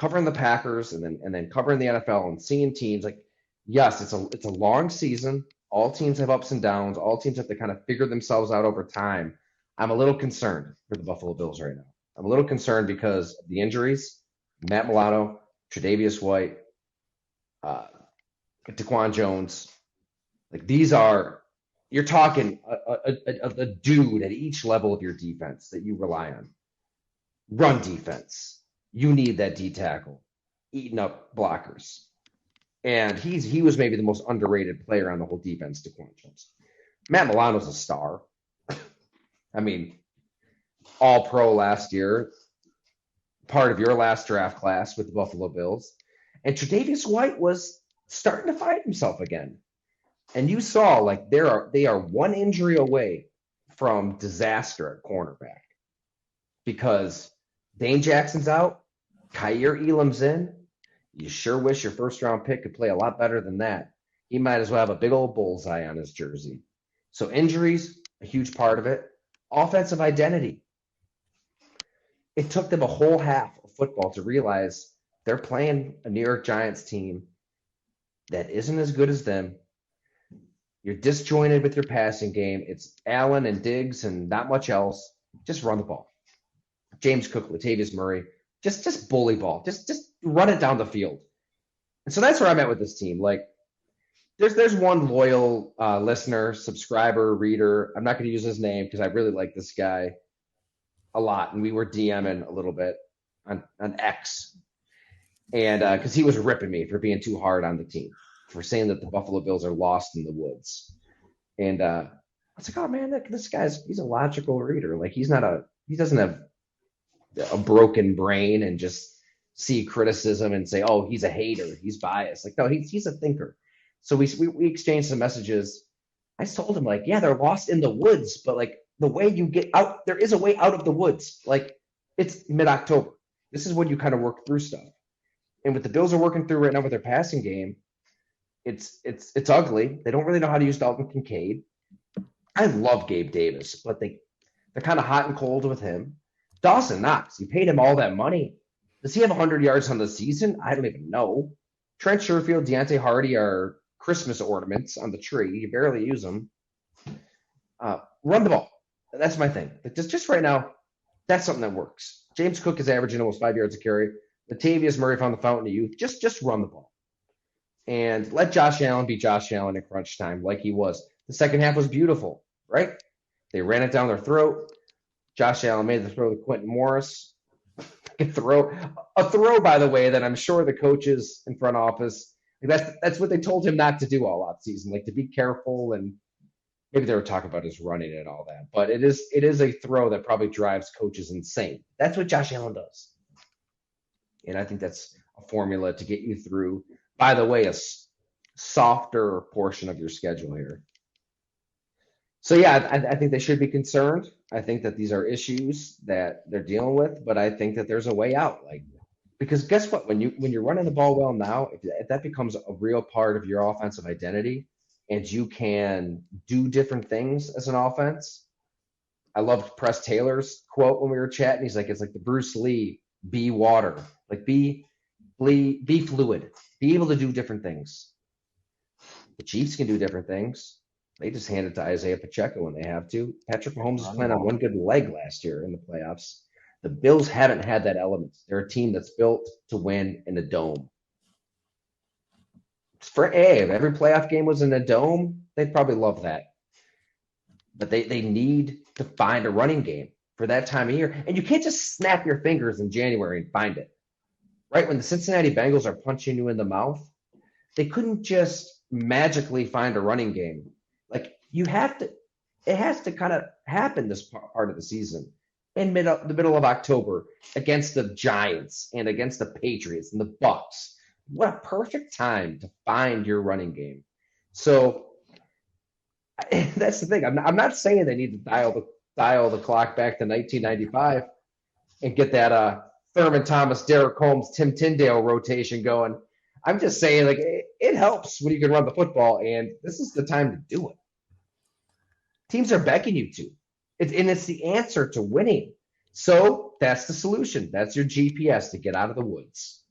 covering the Packers and then covering the NFL and seeing teams like, yes, it's a long season. All teams have ups and downs. All teams have to kind of figure themselves out over time. I'm a little concerned for the Buffalo Bills right now. I'm a little concerned because of the injuries. Matt Milano, Tre'Davious White, uh, DaQuan Jones. Like these are, you're talking a dude at each level of your defense that you rely on. Run defense. You need that D tackle, eating up blockers. And he was maybe the most underrated player on the whole defense, DaQuan Jones. Matt Milano's a star. I mean, all pro last year, part of your last draft class with the Buffalo Bills. And Tre'Davious White was starting to find himself again. And you saw like they are one injury away from disaster at cornerback because Dane Jackson's out, Kaiir Elam's in. You sure wish your first round pick could play a lot better than that. He might as well have a big old bullseye on his jersey. So injuries, a huge part of it. Offensive identity. It took them a whole half of football to realize they're playing a New York Giants team that isn't as good as them. You're disjointed with your passing game. It's Allen and Diggs and not much else. Just run the ball. James Cook, Latavius Murray, just bully ball. Just run it down the field. And so that's where I'm at with this team. Like, there's one loyal listener, subscriber, reader. I'm not going to use his name because I really like this guy a lot, and we were DMing a little bit on X, and because he was ripping me for being too hard on the team, for saying that the Buffalo Bills are lost in the woods, and I was like, oh man, he's a logical reader. Like he doesn't have a broken brain and just see criticism and say, oh, he's a hater, he's biased. Like no, he's a thinker. So we exchanged some messages. I told him like, yeah, they're lost in the woods, but like the way you get out, there is a way out of the woods. Like it's mid-October. This is when you kind of work through stuff. And what the Bills are working through right now with their passing game, it's ugly. They don't really know how to use Dalton Kincaid. I love Gabe Davis, but they're kind of hot and cold with him. Dawson Knox, you paid him all that money. Does he have 100 yards on the season? I don't even know. Trent Sherfield, Deontay Hardy are Christmas ornaments on the tree. You barely use them. Run the ball. That's my thing. Just right now, that's something that works. James Cook is averaging almost 5 yards a carry. Latavius Murray found the fountain of youth. Just run the ball. And let Josh Allen be Josh Allen in crunch time like he was. The second half was beautiful, right? They ran it down their throat. Josh Allen made the throw to Quentin Morris. A throw, by the way, that I'm sure the coaches in front office, that's what they told him not to do all offseason, like to be careful, and maybe they were talking about his running and all that. But it is a throw that probably drives coaches insane. That's what Josh Allen does. And I think that's a formula to get you through, by the way, a softer portion of your schedule here. So, yeah, I think they should be concerned. I think that these are issues that they're dealing with, but I think that there's a way out. Like, because guess what? When you're running the ball well now, if that becomes a real part of your offensive identity and you can do different things as an offense. I loved Press Taylor's quote when we were chatting. He's like, it's like the Bruce Lee, be water. Like, be fluid. Be able to do different things. The Chiefs can do different things. They just hand it to Isaiah Pacheco when they have to. Patrick Mahomes is playing on one good leg last year in the playoffs. The Bills haven't had that element. They're a team that's built to win in a dome. If every playoff game was in a dome, they'd probably love that. But they need to find a running game for that time of year. And you can't just snap your fingers in January and find it. Right? When the Cincinnati Bengals are punching you in the mouth, they couldn't just magically find a running game. Like, it has to kind of happen this part of the season in the middle of October against the Giants and against the Patriots and the Bucks. What a perfect time to find your running game. So that's the thing. I'm not saying they need to dial the clock back to 1995 and get that Thurman Thomas, Derrick Holmes, Tim Tyndale rotation going. I'm just saying, like, it helps when you can run the football, and this is the time to do it. Teams are begging you to. It's the answer to winning. So that's the solution. That's your GPS to get out of the woods.